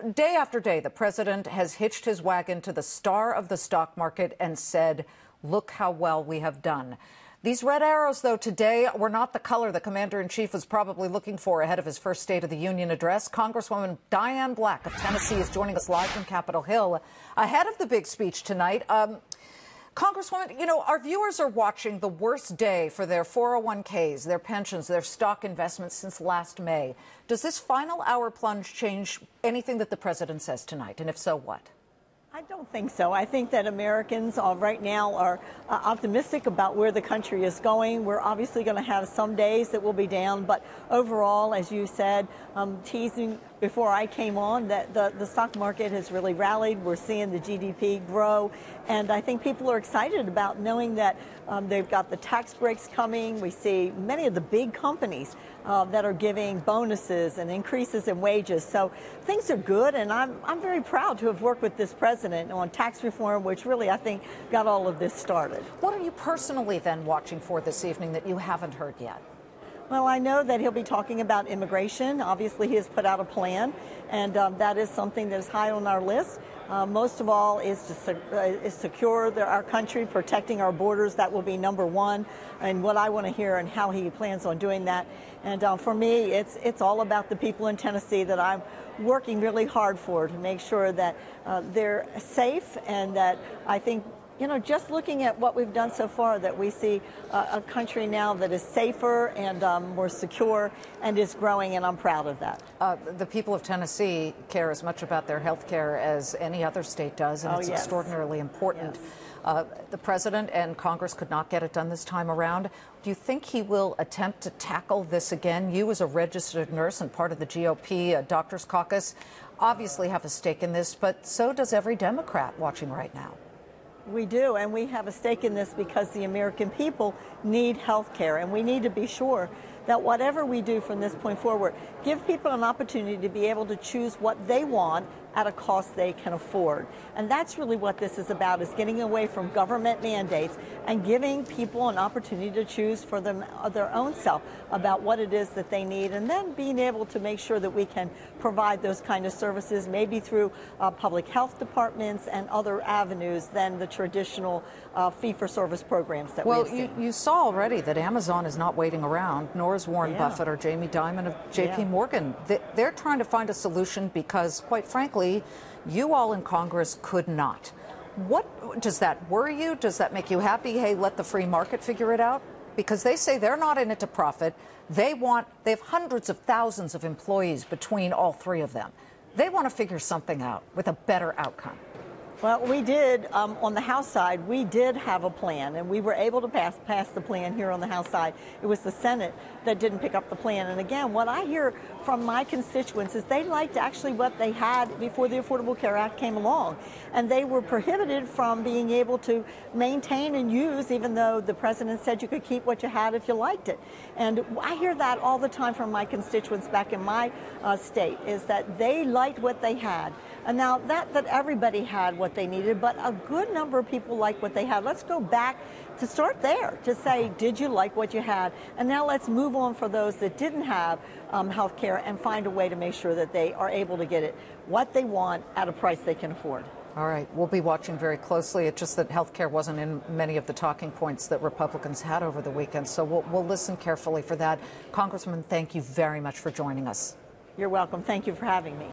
Day after day, the president has hitched his wagon to the star of the stock market and said, look how well we have done. These red arrows, though, today were not the color the commander-in-chief was probably looking for ahead of his first State of the Union address. Congresswoman Diane Black of Tennessee is joining us live from Capitol Hill ahead of the big speech tonight. Congresswoman, you know, our viewers are watching the worst day for their 401ks, their pensions, their stock investments since last May. Does this final hour plunge change anything that the president says tonight? And if so, what? I don't think so. I think that Americans right now are optimistic about where the country is going. We're obviously going to have some days that will be down, but overall, as you said, teasing before I came on, that the stock market has really rallied. We're seeing the GDP grow, and I think people are excited about knowing that they've got the tax breaks coming. We see many of the big companies that are giving bonuses and increases in wages. So things are good, and I'm very proud to have worked with this president on tax reform, which really, I think, got all of this started. What are you personally then watching for this evening that you haven't heard yet? Well, I know that he'll be talking about immigration. Obviously, he has put out a plan, and that is something that is high on our list. Most of all is to secure our country, protecting our borders. That will be number one, and what I want to hear and how he plans on doing that. And for me, it's all about the people in Tennessee that I'm working really hard for, to make sure that they're safe, and that I think, you know, just looking at what we've done so far, that we see a country now that is safer and more secure and is growing, and I'm proud of that. The people of Tennessee care as much about their health care as any other state does, and it's extraordinarily important. Yes. The president and Congress could not get it done this time around. Do you think he will attempt to tackle this again? You, as a registered nurse and part of the GOP Doctors Caucus, obviously have a stake in this, but so does every Democrat watching right now. We do, and we have a stake in this because the American people need health care, and we need to be sure that whatever we do from this point forward, give people an opportunity to be able to choose what they want at a cost they can afford. And that's really what this is about, is getting away from government mandates and giving people an opportunity to choose for their own self about what it is that they need, and then being able to make sure that we can provide those kind of services, maybe through public health departments and other avenues than the traditional fee-for-service programs that we've seen. Well, you saw already that Amazon is not waiting around, nor is Warren Buffett or Jamie Dimon of J.P. Morgan. They're trying to find a solution because, quite frankly, you all in Congress could not. What does that worry you? Does that make you happy? Hey, let the free market figure it out? Because they say they're not in it to profit. They have hundreds of thousands of employees between all three of them. They want to figure something out with a better outcome. Well, we did, on the House side, we did have a plan, and we were able to pass the plan here on the House side. It was the Senate that didn't pick up the plan. And again, what I hear from my constituents is they liked actually what they had before the Affordable Care Act came along. And they were prohibited from being able to maintain and use, even though the president said you could keep what you had if you liked it. And I hear that all the time from my constituents back in my state, is that they liked what they had. And now that everybody had what they needed, but a good number of people like what they had. Let's go back to start there, to say, did you like what you had? And now let's move on for those that didn't have health care, and find a way to make sure that they are able to get it what they want at a price they can afford. All right. We'll be watching very closely. It's just that health care wasn't in many of the talking points that Republicans had over the weekend. So we'll listen carefully for that. Congressman, thank you very much for joining us. You're welcome. Thank you for having me.